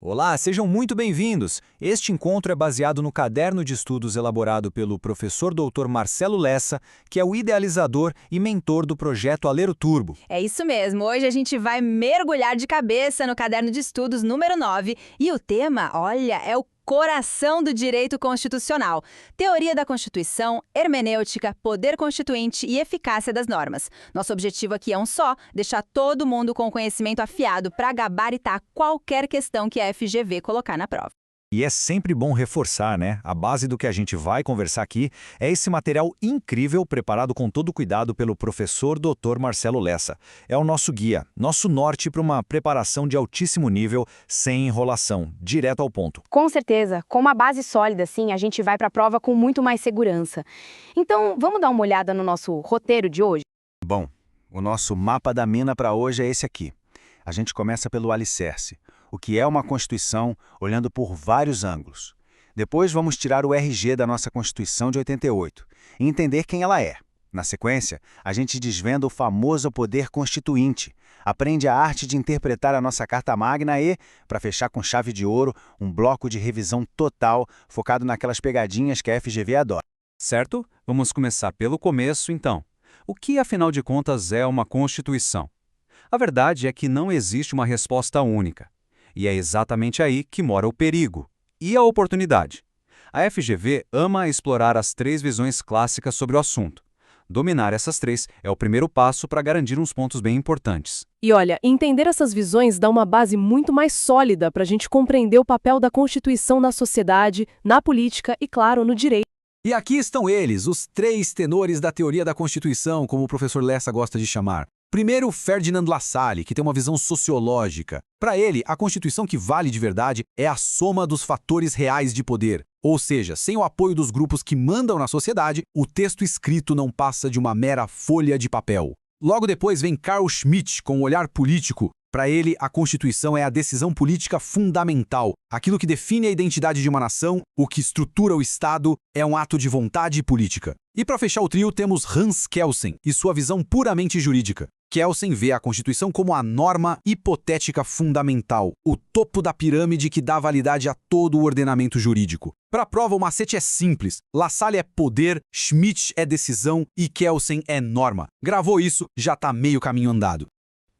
Olá, sejam muito bem-vindos. Este encontro é baseado no caderno de estudos elaborado pelo professor Dr. Marcelo Lessa, que é o idealizador e mentor do projeto Alero Turbo. É isso mesmo, hoje a gente vai mergulhar de cabeça no caderno de estudos número 9 e o tema, olha, é o coração do direito constitucional. Teoria da Constituição, hermenêutica, poder constituinte e eficácia das normas. Nosso objetivo aqui é um só, deixar todo mundo com o conhecimento afiado para gabaritar qualquer questão que a FGV colocar na prova. E é sempre bom reforçar, né? A base do que a gente vai conversar aqui é esse material incrível preparado com todo cuidado pelo professor Dr. Marcelo Lessa. É o nosso guia, nosso norte para uma preparação de altíssimo nível, sem enrolação, direto ao ponto. Com certeza, com uma base sólida, sim, a gente vai para a prova com muito mais segurança. Então, vamos dar uma olhada no nosso roteiro de hoje? Bom, o nosso mapa da mina para hoje é esse aqui. A gente começa pelo alicerce. O que é uma Constituição, olhando por vários ângulos. Depois vamos tirar o RG da nossa Constituição de 88 e entender quem ela é. Na sequência, a gente desvenda o famoso poder constituinte, aprende a arte de interpretar a nossa Carta Magna e, para fechar com chave de ouro, um bloco de revisão total focado naquelas pegadinhas que a FGV adora. Certo? Vamos começar pelo começo, então. O que, afinal de contas, é uma Constituição? A verdade é que não existe uma resposta única. E é exatamente aí que mora o perigo e a oportunidade. A FGV ama explorar as três visões clássicas sobre o assunto. Dominar essas três é o primeiro passo para garantir uns pontos bem importantes. E olha, entender essas visões dá uma base muito mais sólida para a gente compreender o papel da Constituição na sociedade, na política e, claro, no direito. E aqui estão eles, os três tenores da teoria da Constituição, como o professor Lessa gosta de chamar. Primeiro, Ferdinand Lassalle, que tem uma visão sociológica. Para ele, a Constituição que vale de verdade é a soma dos fatores reais de poder. Ou seja, sem o apoio dos grupos que mandam na sociedade, o texto escrito não passa de uma mera folha de papel. Logo depois vem Carl Schmitt, com o olhar político. Para ele, a Constituição é a decisão política fundamental. Aquilo que define a identidade de uma nação, o que estrutura o Estado, é um ato de vontade política. E para fechar o trio, temos Hans Kelsen e sua visão puramente jurídica. Kelsen vê a Constituição como a norma hipotética fundamental, o topo da pirâmide que dá validade a todo o ordenamento jurídico. Para a prova, o macete é simples. Lassalle é poder, Schmitt é decisão e Kelsen é norma. Gravou isso, já está meio caminho andado.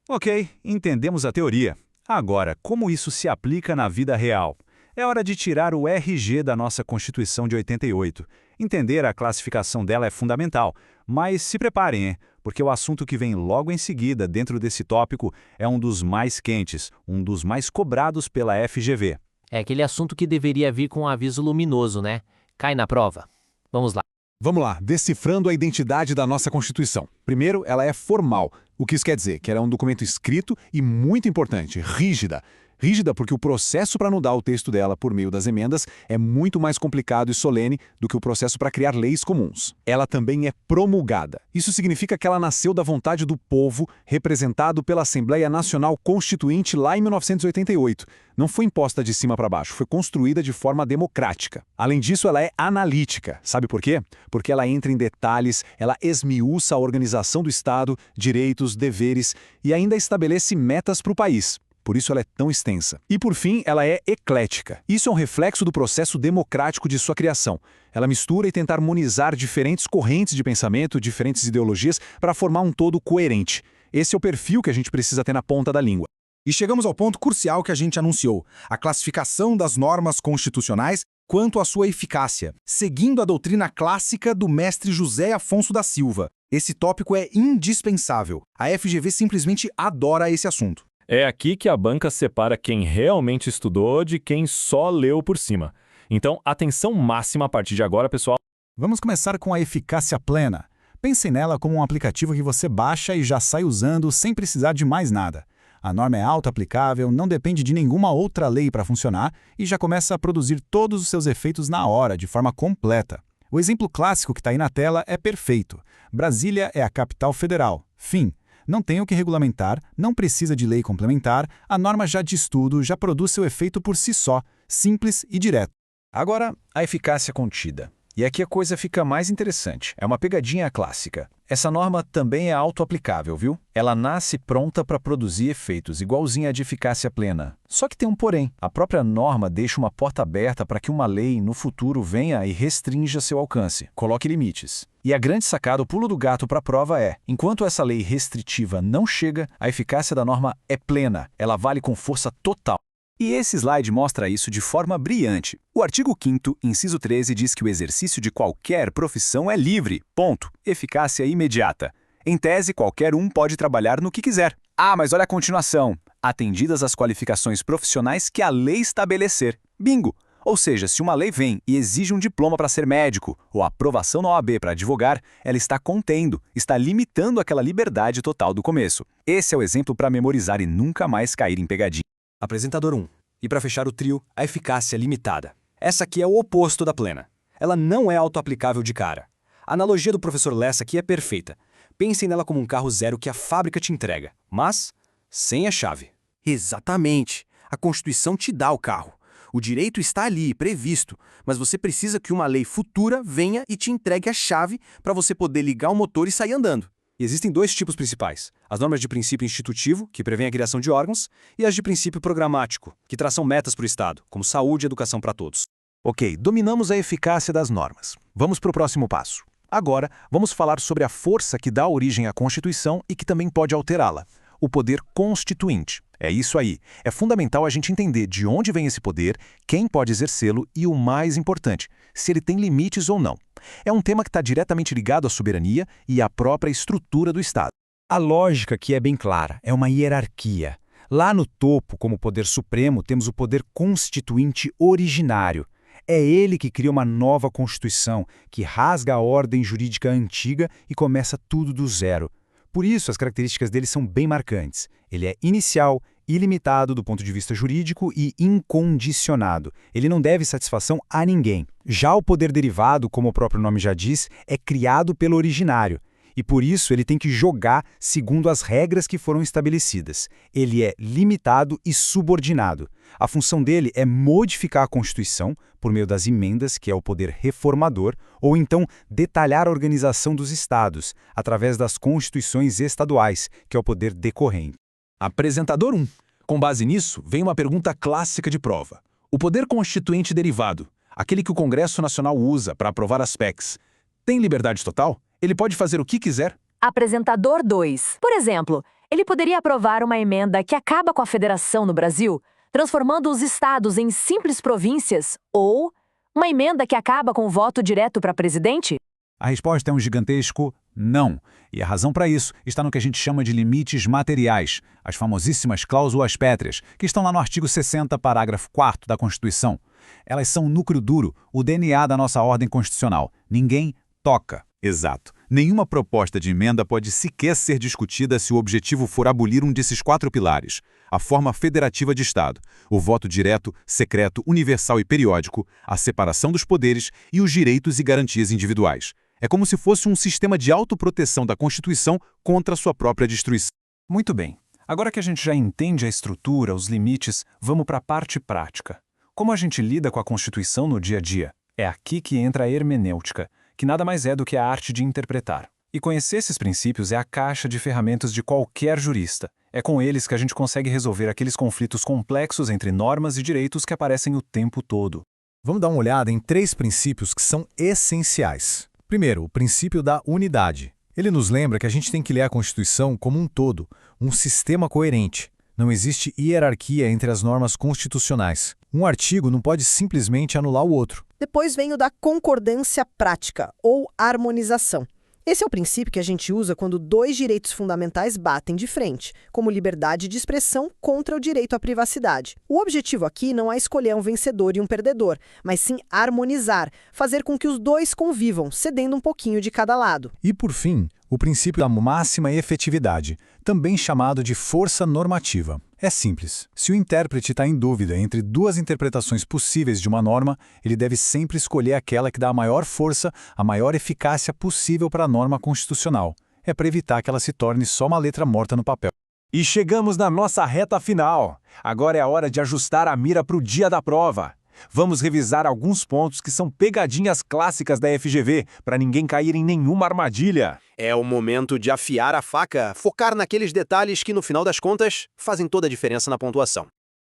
Ok, entendemos a teoria. Agora, como isso se aplica na vida real? É hora de tirar o RG da nossa Constituição de 88. Entender a classificação dela é fundamental, mas se preparem, hein? Porque o assunto que vem logo em seguida dentro desse tópico é um dos mais quentes, um dos mais cobrados pela FGV. É aquele assunto que deveria vir com um aviso luminoso, né? Cai na prova. Vamos lá. Vamos lá, decifrando a identidade da nossa Constituição. Primeiro, ela é formal. O que isso quer dizer? Que ela é um documento escrito e muito importante, rígida. Rígida porque o processo para anudar o texto dela por meio das emendas é muito mais complicado e solene do que o processo para criar leis comuns. Ela também é promulgada. Isso significa que ela nasceu da vontade do povo, representado pela Assembleia Nacional Constituinte lá em 1988. Não foi imposta de cima para baixo, foi construída de forma democrática. Além disso, ela é analítica. Sabe por quê? Porque ela entra em detalhes, ela esmiuça a organização do Estado, direitos, deveres e ainda estabelece metas para o país. Por isso ela é tão extensa. E por fim, ela é eclética. Isso é um reflexo do processo democrático de sua criação. Ela mistura e tenta harmonizar diferentes correntes de pensamento, diferentes ideologias, para formar um todo coerente. Esse é o perfil que a gente precisa ter na ponta da língua. E chegamos ao ponto crucial que a gente anunciou, a classificação das normas constitucionais quanto à sua eficácia, seguindo a doutrina clássica do mestre José Afonso da Silva. Esse tópico é indispensável. A FGV simplesmente adora esse assunto. É aqui que a banca separa quem realmente estudou de quem só leu por cima. Então, atenção máxima a partir de agora, pessoal. Vamos começar com a eficácia plena. Pense nela como um aplicativo que você baixa e já sai usando sem precisar de mais nada. A norma é auto-aplicável, não depende de nenhuma outra lei para funcionar e já começa a produzir todos os seus efeitos na hora, de forma completa. O exemplo clássico que está aí na tela é perfeito. Brasília é a capital federal. Fim. Não tem o que regulamentar, não precisa de lei complementar, a norma já diz tudo, já produz seu efeito por si só, simples e direto. Agora, a eficácia contida. E aqui a coisa fica mais interessante. É uma pegadinha clássica. Essa norma também é autoaplicável, viu? Ela nasce pronta para produzir efeitos, igualzinha a de eficácia plena. Só que tem um porém. A própria norma deixa uma porta aberta para que uma lei, no futuro, venha e restrinja seu alcance, coloque limites. E a grande sacada, o pulo do gato para a prova é, enquanto essa lei restritiva não chega, a eficácia da norma é plena. Ela vale com força total. E esse slide mostra isso de forma brilhante. O artigo 5º, inciso 13, diz que o exercício de qualquer profissão é livre. Ponto. Eficácia imediata. Em tese, qualquer um pode trabalhar no que quiser. Ah, mas olha a continuação. Atendidas as qualificações profissionais que a lei estabelecer. Bingo! Ou seja, se uma lei vem e exige um diploma para ser médico ou aprovação na OAB para advogar, ela está contendo, está limitando aquela liberdade total do começo. Esse é o exemplo para memorizar e nunca mais cair em pegadinha. Apresentador 1. E para fechar o trio, a eficácia limitada. Essa aqui é o oposto da plena. Ela não é autoaplicável de cara. A analogia do professor Lessa aqui é perfeita. Pensem nela como um carro zero que a fábrica te entrega, mas sem a chave. Exatamente. A Constituição te dá o carro. O direito está ali, previsto, mas você precisa que uma lei futura venha e te entregue a chave para você poder ligar o motor e sair andando. E existem dois tipos principais. As normas de princípio institutivo, que prevêem a criação de órgãos, e as de princípio programático, que traçam metas para o Estado, como saúde e educação para todos. Ok, dominamos a eficácia das normas. Vamos para o próximo passo. Agora, vamos falar sobre a força que dá origem à Constituição e que também pode alterá-la. O poder constituinte. É isso aí. É fundamental a gente entender de onde vem esse poder, quem pode exercê-lo e, o mais importante, se ele tem limites ou não. É um tema que está diretamente ligado à soberania e à própria estrutura do Estado. A lógica aqui é bem clara, é uma hierarquia. Lá no topo, como poder supremo, temos o poder constituinte originário. É ele que cria uma nova Constituição, que rasga a ordem jurídica antiga e começa tudo do zero. Por isso, as características dele são bem marcantes. Ele é inicial, ilimitado do ponto de vista jurídico e incondicionado. Ele não deve satisfação a ninguém. Já o poder derivado, como o próprio nome já diz, é criado pelo originário. E por isso ele tem que jogar segundo as regras que foram estabelecidas. Ele é limitado e subordinado. A função dele é modificar a Constituição, por meio das emendas, que é o poder reformador, ou então detalhar a organização dos estados, através das constituições estaduais, que é o poder decorrente. Apresentador 1. Com base nisso, vem uma pergunta clássica de prova. O poder constituinte derivado, aquele que o Congresso Nacional usa para aprovar as PECs, tem liberdade total? Ele pode fazer o que quiser? Apresentador 2. Por exemplo, ele poderia aprovar uma emenda que acaba com a federação no Brasil, transformando os estados em simples províncias, ou uma emenda que acaba com o voto direto para presidente? A resposta é um gigantesco não. E a razão para isso está no que a gente chama de limites materiais, as famosíssimas cláusulas pétreas, que estão lá no artigo 60, parágrafo 4º da Constituição. Elas são o núcleo duro, o DNA da nossa ordem constitucional. Ninguém toca. Exato. Nenhuma proposta de emenda pode sequer ser discutida se o objetivo for abolir um desses 4 pilares: a forma federativa de Estado, o voto direto, secreto, universal e periódico, a separação dos poderes e os direitos e garantias individuais. É como se fosse um sistema de autoproteção da Constituição contra sua própria destruição. Muito bem. Agora que a gente já entende a estrutura, os limites, vamos para a parte prática. Como a gente lida com a Constituição no dia a dia? É aqui que entra a hermenêutica, que nada mais é do que a arte de interpretar. E conhecer esses princípios é a caixa de ferramentas de qualquer jurista. É com eles que a gente consegue resolver aqueles conflitos complexos entre normas e direitos que aparecem o tempo todo. Vamos dar uma olhada em 3 princípios que são essenciais. Primeiro, o princípio da unidade. Ele nos lembra que a gente tem que ler a Constituição como um todo, um sistema coerente. Não existe hierarquia entre as normas constitucionais. Um artigo não pode simplesmente anular o outro. Depois vem o da concordância prática, ou harmonização. Esse é o princípio que a gente usa quando 2 direitos fundamentais batem de frente, como liberdade de expressão contra o direito à privacidade. O objetivo aqui não é escolher um vencedor e um perdedor, mas sim harmonizar, fazer com que os 2 convivam, cedendo um pouquinho de cada lado. E, por fim, o princípio da máxima efetividade, também chamado de força normativa. É simples. Se o intérprete está em dúvida entre 2 interpretações possíveis de uma norma, ele deve sempre escolher aquela que dá a maior força, a maior eficácia possível para a norma constitucional. É para evitar que ela se torne só uma letra morta no papel. E chegamos na nossa reta final. Agora é a hora de ajustar a mira para o dia da prova. Vamos revisar alguns pontos que são pegadinhas clássicas da FGV, para ninguém cair em nenhuma armadilha. É o momento de afiar a faca, focar naqueles detalhes que, no final das contas, fazem toda a diferença na pontuação.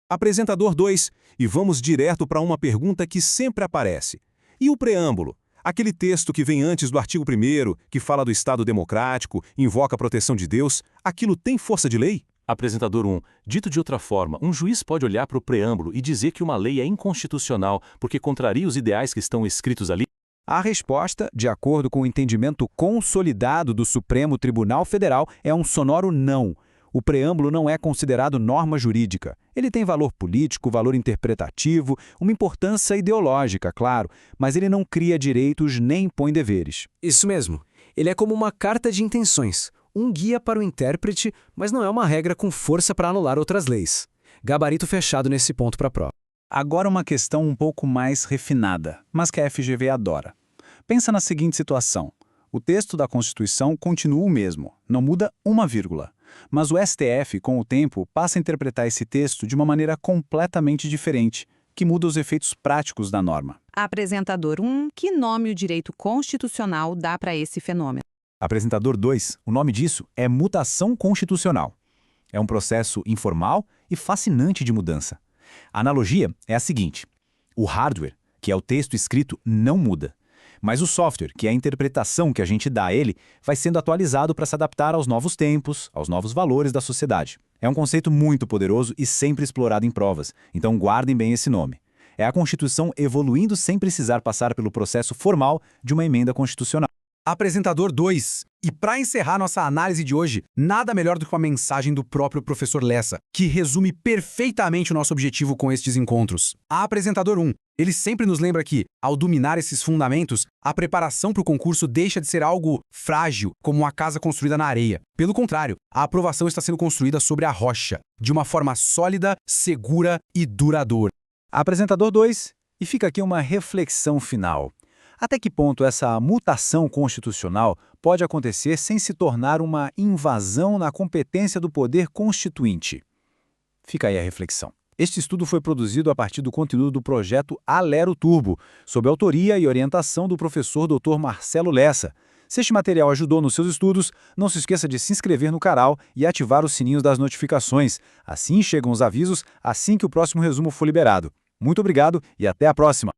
Apresentador 2, e vamos direto para uma pergunta que sempre aparece. E o preâmbulo? Aquele texto que vem antes do artigo 1º, que fala do Estado democrático, invoca a proteção de Deus, aquilo tem força de lei? Apresentador 1. Dito de outra forma, um juiz pode olhar para o preâmbulo e dizer que uma lei é inconstitucional porque contraria os ideais que estão escritos ali? A resposta, de acordo com o entendimento consolidado do Supremo Tribunal Federal, é um sonoro não. O preâmbulo não é considerado norma jurídica. Ele tem valor político, valor interpretativo, uma importância ideológica, claro, mas ele não cria direitos nem impõe deveres. Isso mesmo. Ele é como uma carta de intenções, um guia para o intérprete, mas não é uma regra com força para anular outras leis. Gabarito fechado nesse ponto para a prova. Agora uma questão um pouco mais refinada, mas que a FGV adora. Pensa na seguinte situação. O texto da Constituição continua o mesmo, não muda uma vírgula. Mas o STF, com o tempo, passa a interpretar esse texto de uma maneira completamente diferente, que muda os efeitos práticos da norma. Apresentador 1, que nome o direito constitucional dá para esse fenômeno? Apresentador 2, o nome disso é mutação constitucional. É um processo informal e fascinante de mudança. A analogia é a seguinte: o hardware, que é o texto escrito, não muda. Mas o software, que é a interpretação que a gente dá a ele, vai sendo atualizado para se adaptar aos novos tempos, aos novos valores da sociedade. É um conceito muito poderoso e sempre explorado em provas, então guardem bem esse nome. É a Constituição evoluindo sem precisar passar pelo processo formal de uma emenda constitucional. Apresentador 2. E para encerrar nossa análise de hoje, nada melhor do que uma mensagem do próprio professor Lessa, que resume perfeitamente o nosso objetivo com estes encontros. Apresentador 1. Ele sempre nos lembra que, ao dominar esses fundamentos, a preparação para o concurso deixa de ser algo frágil, como uma casa construída na areia. Pelo contrário, a aprovação está sendo construída sobre a rocha, de uma forma sólida, segura e duradoura. Apresentador 2, e fica aqui uma reflexão final. Até que ponto essa mutação constitucional pode acontecer sem se tornar uma invasão na competência do poder constituinte? Fica aí a reflexão. Este estudo foi produzido a partir do conteúdo do projeto Alero Turbo, sob autoria e orientação do professor Dr. Marcelo Lessa. Se este material ajudou nos seus estudos, não se esqueça de se inscrever no canal e ativar os sininhos das notificações. Assim chegam os avisos assim que o próximo resumo for liberado. Muito obrigado e até a próxima!